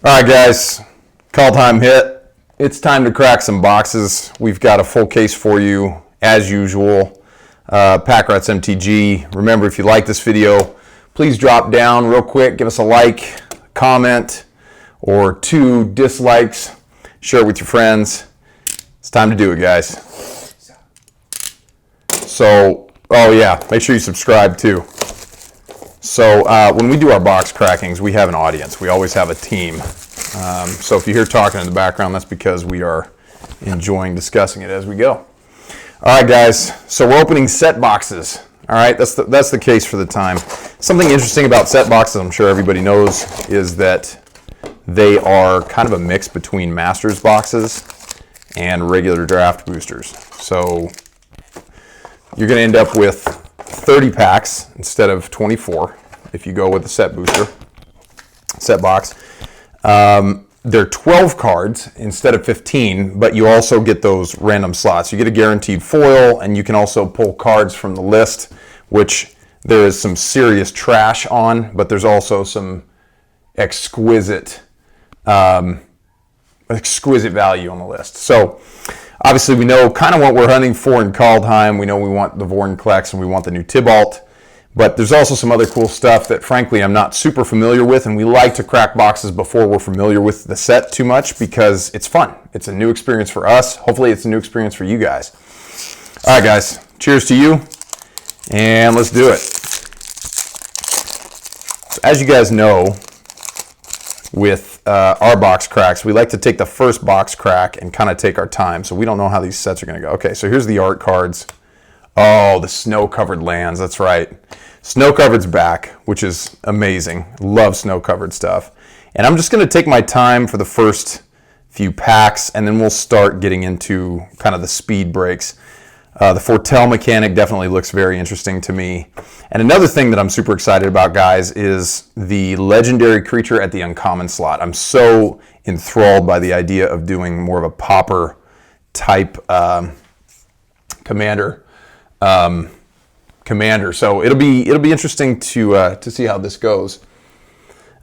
All right, guys, Kaldheim hit. It's time to crack some boxes. We've got a full case for you, as usual. Pack Rats MTG. Remember, if you like this video, please drop down real quick. Give us a like, comment, or 2 dislikes. Share it with your friends. It's time to do it, guys. So, oh yeah, make sure you subscribe too. So when we do our box crackings, we have an audience. We always have a team. So if you hear talking in the background, that's because we are enjoying discussing it as we go. All right, guys. So we're opening set boxes. All right, that's the case for the time. Something interesting about set boxes, I'm sure everybody knows, is that they are kind of a mix between Masters boxes and regular draft boosters. So you're going to end up with 30 packs instead of 24 if you go with the set booster, set box. They're 12 cards instead of 15, but you also get those random slots. You get a guaranteed foil, and you can also pull cards from the list, which there is some serious trash on, but there's also some exquisite value on the list. So obviously we know kind of what we're hunting for in Kaldheim. We know we want the Vorinclex and we want the new Tybalt. But there's also some other cool stuff that, frankly, I'm not super familiar with, and we like to crack boxes before we're familiar with the set too much because it's fun. It's a new experience for us. Hopefully, it's a new experience for you guys. All right, guys. Cheers to you, and let's do it. So as you guys know, with our box cracks, we like to take the first box crack and kind of take our time, so we don't know how these sets are going to go. Okay, so here's the art cards. Oh, the snow-covered lands, that's right. Snow-covered's back, which is amazing. Love snow-covered stuff. And I'm just going to take my time for the first few packs, and then we'll start getting into kind of the speed breaks. The foretell mechanic definitely looks very interesting to me. And another thing that I'm super excited about, guys, is the legendary creature at the uncommon slot. I'm so enthralled by the idea of doing more of a popper type commander. So it'll be interesting to see how this goes.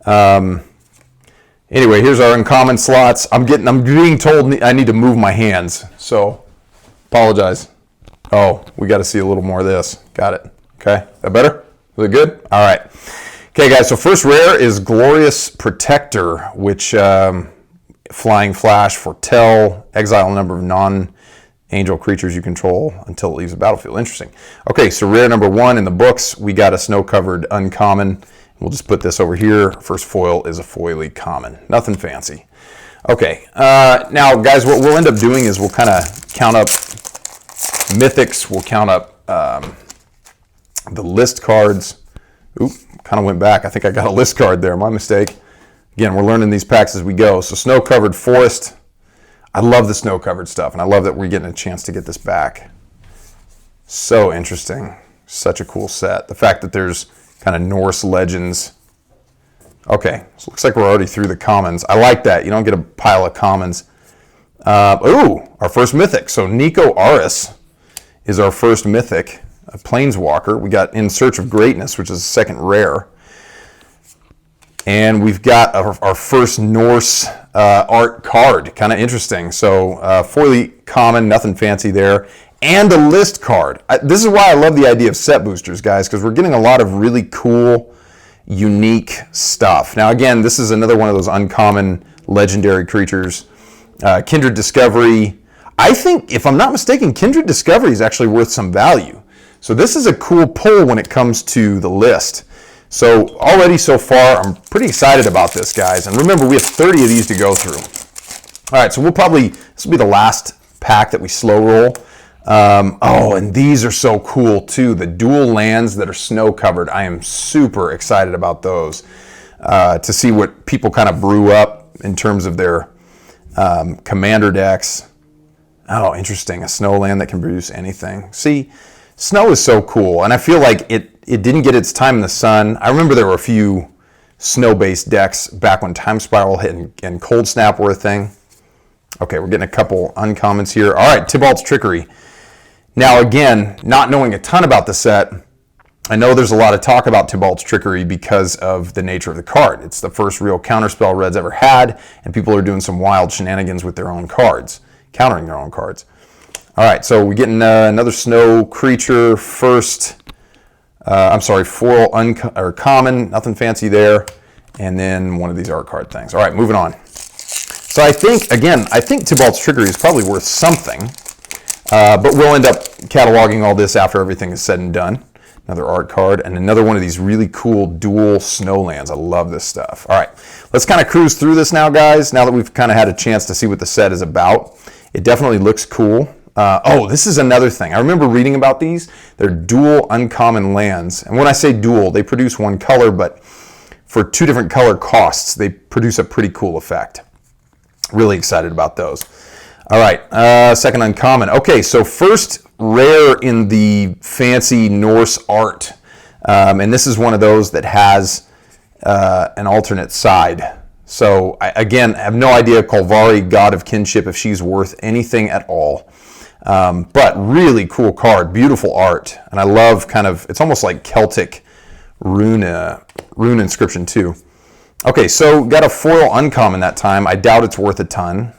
Anyway, here's our uncommon slots. I'm being told I need to move my hands, so apologize. Oh, we got to see a little more of this. Got it. Okay, that better? Is it good? All right. Okay, guys. So first rare is Glorious Protector, which flying flash, foretell, exile a number of non-angel creatures you control until it leaves the battlefield. Interesting. Okay, so rare number 1 in the books, we got a snow-covered uncommon. We'll just put this over here. First foil is a foily common. Nothing fancy. Okay, now guys, what we'll end up doing is we'll kind of count up mythics. We'll count up the list cards. Oop, kind of went back. I think I got a list card there. My mistake. Again, we're learning these packs as we go. So snow-covered forest. I love the snow-covered stuff, and I love that we're getting a chance to get this back. So interesting. Such a cool set. The fact that there's kind of Norse legends. Okay, so it looks like we're already through the commons. I like that. You don't get a pile of commons. Our first mythic. So Nico Aris is our first mythic, a planeswalker. We got In Search of Greatness, which is a second rare. And we've got our first Norse art card. Kind of interesting. So foily common, nothing fancy there. And a list card. This is why I love the idea of set boosters, guys, because we're getting a lot of really cool, unique stuff. Now, again, this is another one of those uncommon legendary creatures. Kindred Discovery. I think, if I'm not mistaken, Kindred Discovery is actually worth some value. So this is a cool pull when it comes to the list. So already so far, I'm pretty excited about this, guys. And remember, we have 30 of these to go through. All right, so this will be the last pack that we slow roll. And these are so cool too. The dual lands that are snow covered. I am super excited about those to see what people kind of brew up in terms of their commander decks. Oh, interesting. A snow land that can produce anything. See, snow is so cool, and I feel like it didn't get its time in the sun. I remember there were a few snow-based decks back when Time Spiral hit and Cold Snap were a thing. Okay, we're getting a couple uncommons here. All right, Tybalt's Trickery. Now, again, not knowing a ton about the set, I know there's a lot of talk about Tybalt's Trickery because of the nature of the card. It's the first real counterspell Red's ever had, and people are doing some wild shenanigans with their own cards, countering their own cards. All right, so we're getting another snow creature first. I'm sorry, foil or common, nothing fancy there. And then one of these art card things. All right, moving on. So I think Tybalt's Trickery is probably worth something, but we'll end up cataloging all this after everything is said and done. Another art card, and another one of these really cool dual snowlands. I love this stuff. All right, let's kind of cruise through this now, guys, now that we've kind of had a chance to see what the set is about. It definitely looks cool. Oh, this is another thing. I remember reading about these. They're dual uncommon lands. And when I say dual, they produce one color, but for two different color costs, they produce a pretty cool effect. Really excited about those. All right, second uncommon. Okay, so first rare in the fancy Norse art. And this is one of those that has an alternate side. So, again, I have no idea Kolvari, God of Kinship, if she's worth anything at all. But really cool card, beautiful art. And I love it's almost like Celtic rune inscription too. Okay, so got a foil uncommon that time. I doubt it's worth a ton,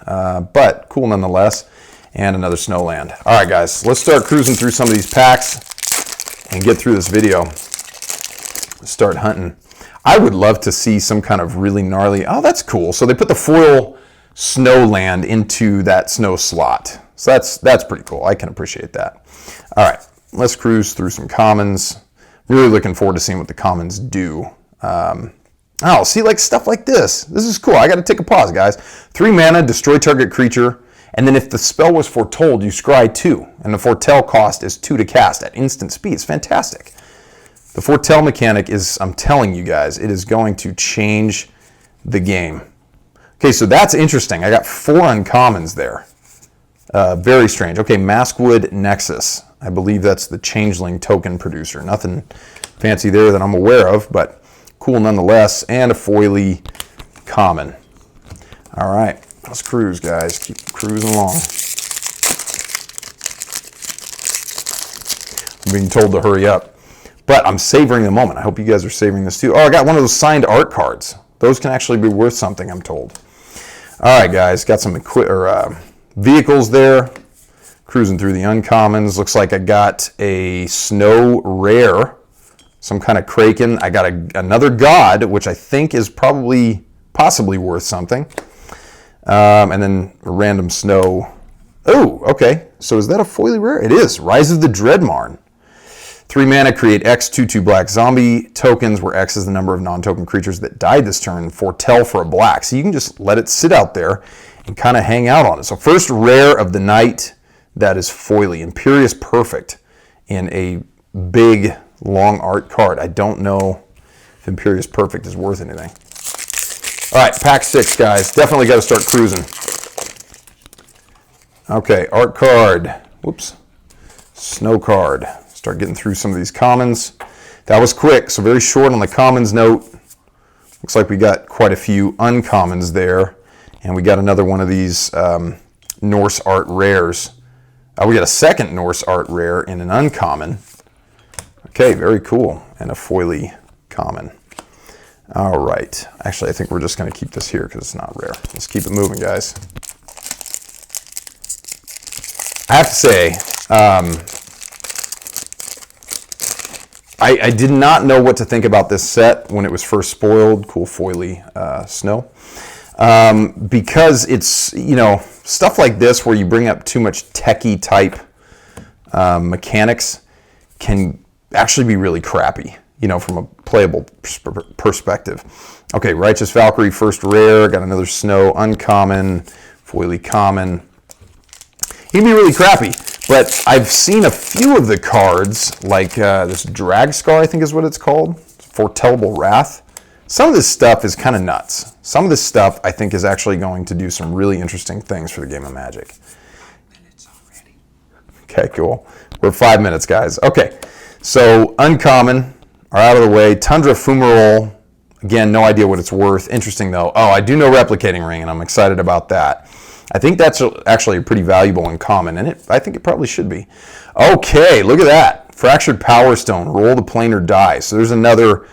but cool nonetheless. And another snowland. All right, guys, let's start cruising through some of these packs and get through this video. Start hunting. I would love to see some kind of really gnarly, oh, that's cool. So they put the foil snowland into that snow slot. So that's pretty cool. I can appreciate that. All right, let's cruise through some commons. Really looking forward to seeing what the commons do. Oh, see, like stuff like this. This is cool. I got to take a pause, guys. 3 mana, destroy target creature, and then if the spell was foretold, you scry 2, and the foretell cost is 2 to cast at instant speed. It's fantastic. The foretell mechanic is, I'm telling you guys, it is going to change the game. Okay, so that's interesting. I got 4 uncommons there. Very strange. Okay, Maskwood Nexus. I believe that's the Changeling token producer. Nothing fancy there that I'm aware of, but cool nonetheless. And a foily common. All right, let's cruise, guys. Keep cruising along. I'm being told to hurry up, but I'm savoring the moment. I hope you guys are savoring this too. Oh, I got one of those signed art cards. Those can actually be worth something, I'm told. All right, guys, got some vehicles there. Cruising through the uncommons. Looks like I got a snow rare, some kind of kraken. I got another god, which I think is possibly worth something. And then a random snow. Oh, okay. So is that a foily rare? It is. Rise of the Dreadmarn. 3 mana, create X 2/2 black zombie tokens, where X is the number of non-token creatures that died this turn. Foretell for a black. So you can just let it sit out there and kind of hang out on it. So first rare of the night. That is foily. Imperious Perfect in a big, long art card. I don't know if Imperious Perfect is worth anything. All right, pack 6, guys. Definitely got to start cruising. Okay, art card. Whoops. Snow card. Start getting through some of these commons. That was quick, so very short on the commons note. Looks like we got quite a few uncommons there. And we got another one of these Norse art rares. We got a second Norse art rare in an uncommon. Okay, very cool. And a foily common. All right. Actually, I think we're just going to keep this here because it's not rare. Let's keep it moving, guys. I have to say, I did not know what to think about this set when it was first spoiled. Cool foily snow. Because it's, stuff like this where you bring up too much techie type mechanics can actually be really crappy, from a playable perspective. Okay, Righteous Valkyrie, first rare, got another snow uncommon, foily common. It can be really crappy, but I've seen a few of the cards, like this Drag Scar, I think is what it's called, Foretellable Wrath. Some of this stuff is kind of nuts. Some of this stuff I think is actually going to do some really interesting things for the game of Magic. Minutes already. Okay, cool. We're 5 minutes, guys. Okay, so uncommon are out of the way. Tundra Fumarole, again, no idea what it's worth. Interesting though. Oh, I do know Replicating Ring, and I'm excited about that. I think that's actually a pretty valuable uncommon, and I think it probably should be. Okay, look at that. Fractured Power Stone, roll the planar die. So there's another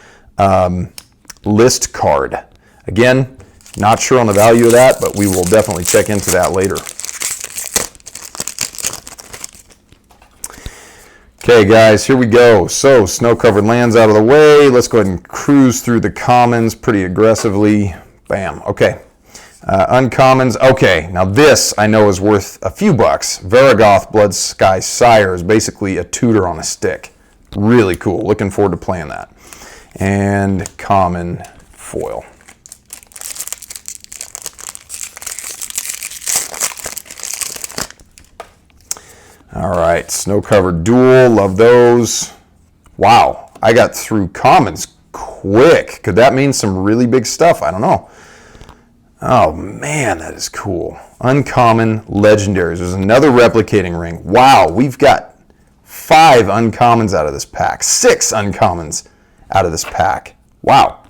list card. Again, not sure on the value of that, but we will definitely check into that later. Okay, guys, here we go. So, snow-covered lands out of the way. Let's go ahead and cruise through the commons pretty aggressively. Bam. Okay. Uncommons. Okay, now this I know is worth a few bucks. Varagoth Blood Sky Sire is basically a tutor on a stick. Really cool. Looking forward to playing that. And common foil. All right, snow-covered duel, love those. Wow, I got through commons quick. Could that mean some really big stuff? I don't know. Oh man, that is cool. Uncommon legendaries. There's another replicating ring. Wow, we've got 5 uncommons out of this pack. 6 uncommons out of this pack. Wow.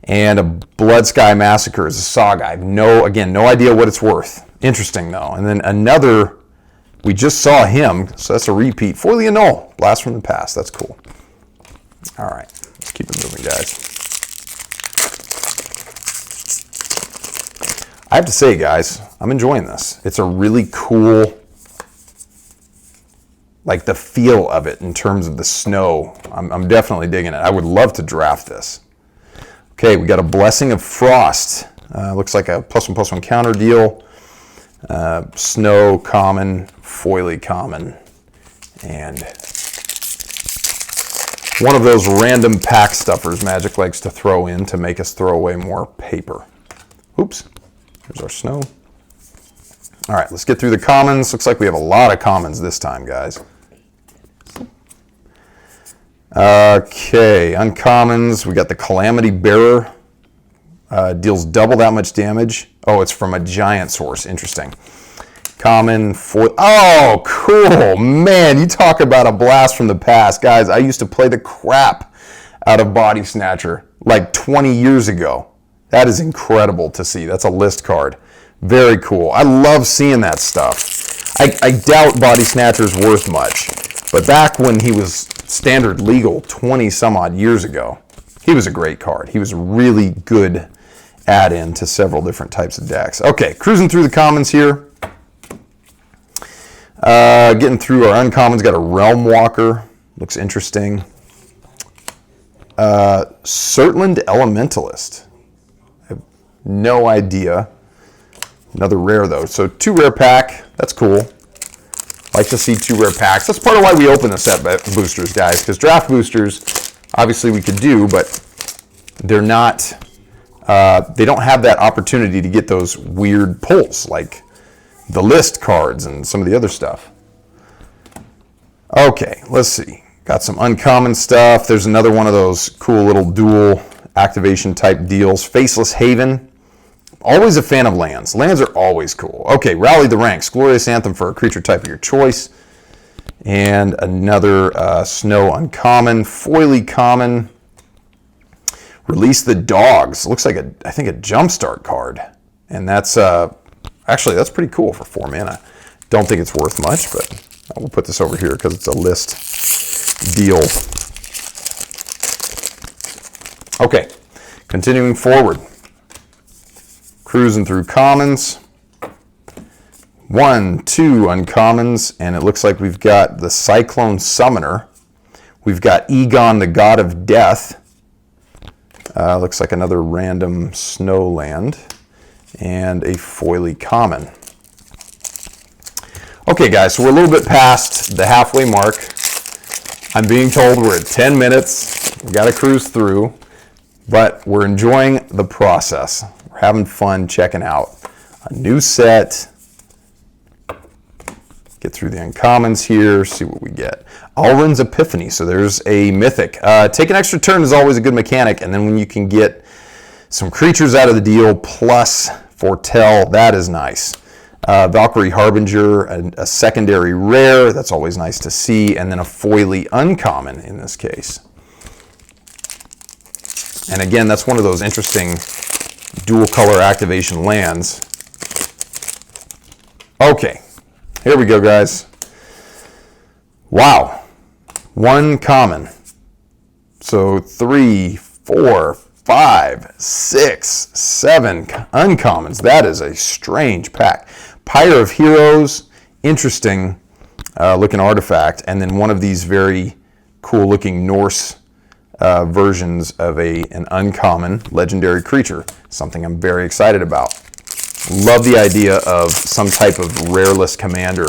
And a Blood Sky Massacre is a saga. I have no idea what it's worth. Interesting though. And then another, we just saw him, so that's a repeat. Foily Annul, blast from the past. That's cool. All right, let's keep it moving, guys. I have to say, guys, I'm enjoying this. It's a really cool, like the feel of it in terms of the snow. I'm definitely digging it. I would love to draft this. Okay, we got a Blessing of Frost. Looks like a +1/+1 counter deal. Snow common, foily common, and one of those random pack stuffers Magic likes to throw in to make us throw away more paper. Oops, here's our snow. All right, let's get through the commons. Looks like we have a lot of commons this time, guys. Okay, uncommons. We got the Calamity Bearer. Deals double that much damage. Oh, it's from a giant source. Interesting. Common foil. Oh, cool. Man, you talk about a blast from the past. Guys, I used to play the crap out of Body Snatcher like 20 years ago. That is incredible to see. That's a list card. Very cool. I love seeing that stuff. I doubt Body Snatcher's worth much, but back when he was standard legal 20 some odd years ago, he was a great card. He was a really good add-in to several different types of decks. Okay, cruising through the commons here. Getting through our uncommons. Got a Realm Walker. Looks interesting. Surtland Elementalist. I have no idea. Another rare though. So 2 rare pack. That's cool. Like to see 2 rare packs. That's part of why we open the set boosters, guys. Because draft boosters, obviously we could do, but they're not. They don't have that opportunity to get those weird pulls like the list cards and some of the other stuff. Okay, let's see. Got some uncommon stuff. There's another one of those cool little dual activation type deals. Faceless Haven. Always a fan of lands. Lands are always cool. Okay, Rally the Ranks. Glorious Anthem for a creature type of your choice. And another Snow uncommon. Foily common. Release the Dogs. Looks like I think a Jumpstart card. And that's actually that's pretty cool for 4 mana. Don't think it's worth much, but we'll put this over here because it's a list deal. Okay, continuing forward. Cruising through commons. 1, 2 uncommons, and it looks like we've got the Cyclone Summoner. We've got Egon, the God of Death. Looks like another random snow land. And a foily common. Okay, guys, so we're a little bit past the halfway mark. I'm being told we're at 10 minutes. We got to cruise through, but we're enjoying the process. We're having fun checking out a new set. Get through the uncommons here, see what we get. Alrund's Epiphany, so there's a mythic. Take an extra turn is always a good mechanic, and then when you can get some creatures out of the deal plus Foretell, that is nice. Valkyrie Harbinger, a secondary rare, that's always nice to see, and then a foily uncommon in this case. And again, that's one of those interesting dual color activation lands. Okay, here we go, guys. Wow, One common. So 3, 4, 5, 6, 7 uncommons. That is a strange pack. Pyre of Heroes, interesting looking artifact, and then one of these very cool looking Norse versions of an uncommon legendary creature. Something I'm very excited about. Love the idea of some type of rareless commander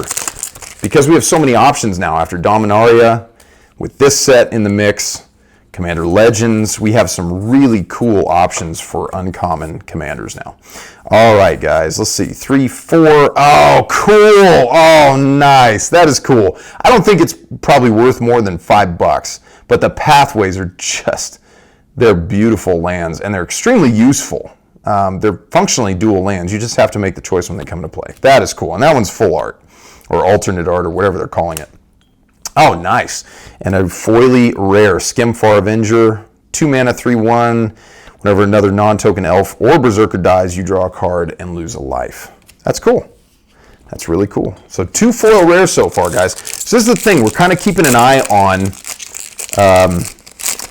because we have so many options now after Dominaria. With this set in the mix, Commander Legends, we have some really cool options for uncommon commanders now. All right, guys, let's see. 3, 4. Oh, cool. Oh, nice. That is cool. I don't think it's probably worth more than $5, but the pathways are they're beautiful lands, and they're extremely useful. They're functionally dual lands. You just have to make the choice when they come into play. That is cool. And that one's full art, or alternate art, or whatever they're calling it. Oh, nice. And a foily rare Skimfar Avenger, 2 mana, 3/1. Whenever another non-token elf or berserker dies, you draw a card and lose a life. That's cool. That's really cool. So 2 foil rares so far, guys. So this is the thing. We're kind of keeping an eye on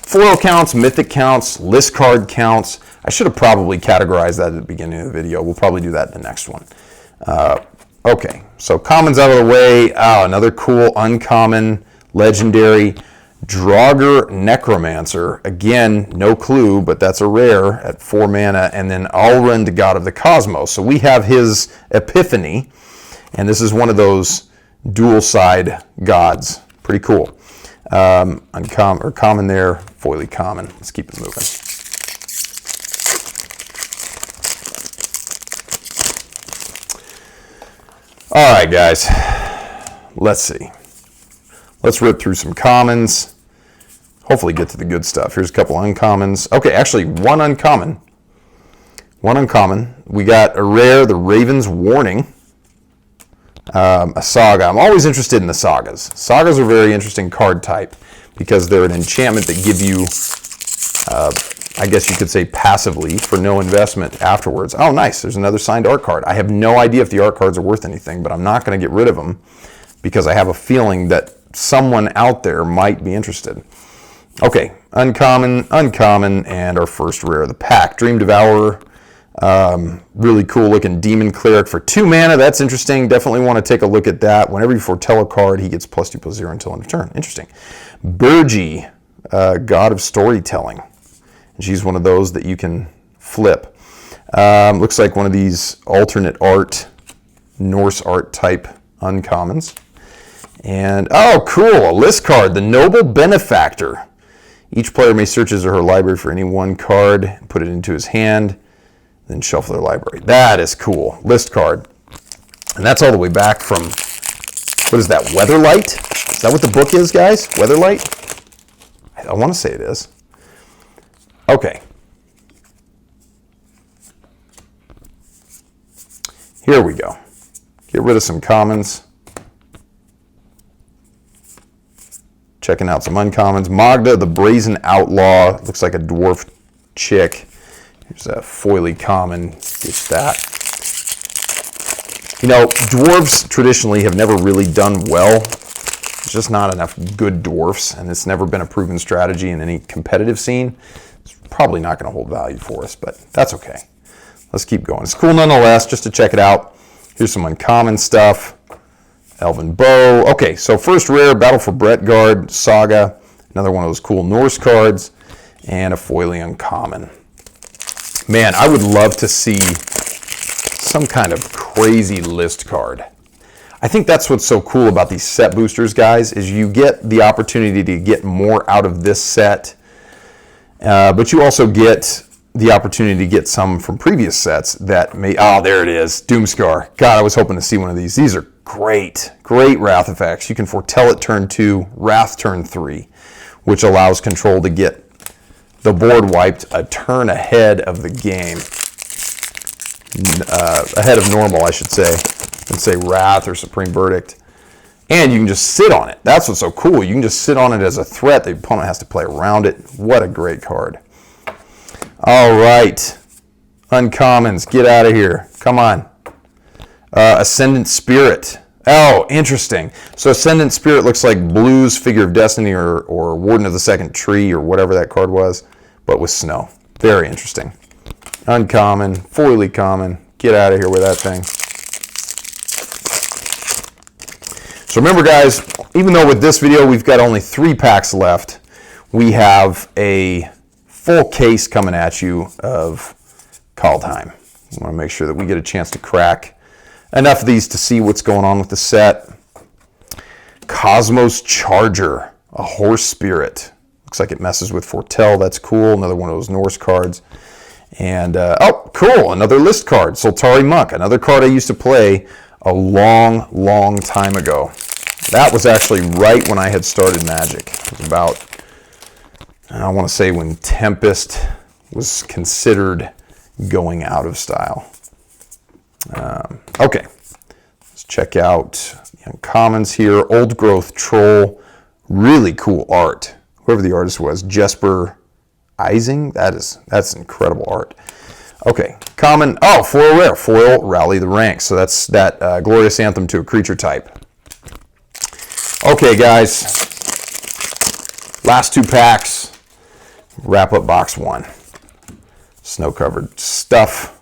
foil counts, mythic counts, list card counts. I should have probably categorized that at the beginning of the video. We'll probably do that in the next one. Okay, so commons out of the way. Oh, another cool uncommon legendary Draugr Necromancer. Again, no clue, but that's a rare at 4 mana. And then Alrund, God of the Cosmos. So we have his Epiphany, and this is one of those dual side gods. Pretty cool. Uncommon or common there, foily common. Let's keep it moving. All right, guys, let's see. Let's rip through some commons. Hopefully get to the good stuff. Here's a couple uncommons. Okay, actually, one uncommon. One uncommon. We got a rare, the Raven's Warning. A saga. I'm always interested in the sagas. Sagas are a very interesting card type because they're an enchantment that give you, I guess you could say passively for no investment afterwards. Oh, nice. There's another signed art card. I have no idea if the art cards are worth anything, but I'm not going to get rid of them because I have a feeling that someone out there might be interested. Okay, uncommon, and our first rare of the pack. Dream Devourer. Really cool looking Demon Cleric for 2 mana. That's interesting. Definitely want to take a look at that. Whenever you foretell a card, he gets +2/+0 until end of turn. Interesting. Burgi, God of Storytelling. She's one of those that you can flip. Looks like one of these alternate art, Norse art type uncommons. And, oh, cool, a list card, the Noble Benefactor. Each player may search his or her library for any one card, put it into his hand, then shuffle their library. That is cool. List card. And that's all the way back from, what is that, Weatherlight? Is that what the book is, guys? Weatherlight? I want to say it is. Okay. Here we go. Get rid of some commons. Checking out some uncommons. Magda, the Brazen Outlaw. Looks like a dwarf chick. Here's a foily common. Get that. You know, dwarves traditionally have never really done well. There's just not enough good dwarfs, and it's never been a proven strategy in any competitive scene. It's probably not going to hold value for us, but that's okay. Let's keep going. It's cool nonetheless, just to check it out. Here's some uncommon stuff. Elven Bow. Okay, so first rare, Battle for Bretgard, Saga. Another one of those cool Norse cards. And a foily uncommon. Man, I would love to see some kind of crazy list card. I think that's what's so cool about these set boosters, guys, is you get the opportunity to get more out of this set, but you also get the opportunity to get some from previous sets that may, oh, there it is, Doomscar. God, I was hoping to see one of these. These are great Wrath effects. You can foretell it turn 2, Wrath turn 3, which allows control to get the board wiped a turn ahead of the game. Ahead of normal, I should say. Let's say Wrath or Supreme Verdict. And you can just sit on it. That's what's so cool. You can just sit on it as a threat. The opponent has to play around it. What a great card. All right. Uncommons, get out of here. Come on. Ascendant Spirit. Oh, interesting. So Ascendant Spirit looks like Blue's Figure of Destiny or Warden of the Second Tree or whatever that card was, but with snow. Very interesting. Uncommon, foily common. Get out of here with that thing. So remember, guys, even though with this video we've got only 3 packs left, we have a full case coming at you of Kaldheim. We want to make sure that we get a chance to crack enough of these to see what's going on with the set. Cosmos Charger, a horse spirit. Looks like it messes with Foretell. That's cool. Another one of those Norse cards. And, oh, cool. Another list card. Soltari Monk. Another card I used to play a long, long time ago. That was actually right when I had started Magic. It was about, I want to say, when Tempest was considered going out of style. Okay, let's check out the uncommons here. Old Growth Troll, really cool art. Whoever the artist was, Jesper Ising, that's incredible art. Okay, common, oh, foil rare, foil Rally the Ranks. So that's that Glorious Anthem to a creature type. Okay, guys, last 2 packs, wrap up box 1. Snow-covered stuff.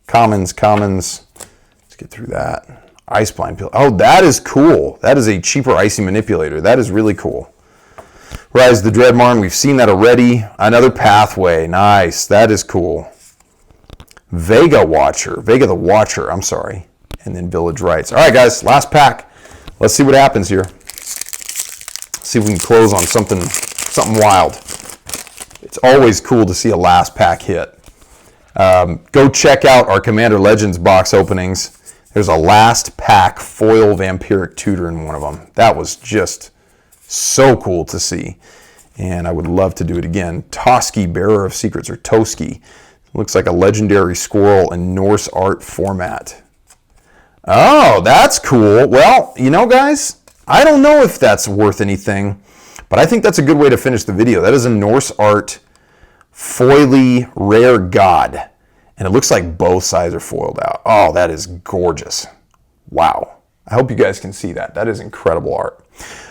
Commons. Let's get through that. Iceblind Pill. Oh, that is cool. That is a cheaper Icy Manipulator. That is really cool. Rise the Dreadmarn. We've seen that already. Another Pathway. Nice. That is cool. Vega the Watcher. I'm sorry. And then Village Rites. All right, guys. Last pack. Let's see what happens here. See if we can close on something wild. It's always cool to see a last pack hit. Go check out our Commander Legends box openings. There's a last pack foil Vampiric Tutor in one of them. That was just so cool to see. And I would love to do it again. Toski, Bearer of Secrets, or Toski. Looks like a legendary squirrel in Norse art format. Oh, that's cool. Well, you know, guys, I don't know if that's worth anything, but I think that's a good way to finish the video. That is a Norse art foily rare god, and it looks like both sides are foiled out. Oh, that is gorgeous. Wow. I hope you guys can see that. That is incredible art.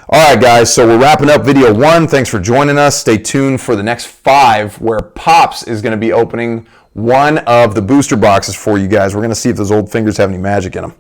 All right, guys, so we're wrapping up video 1. Thanks for joining us. Stay tuned for the next 5, where Pops is going to be opening one of the booster boxes for you guys. We're going to see if those old fingers have any magic in them.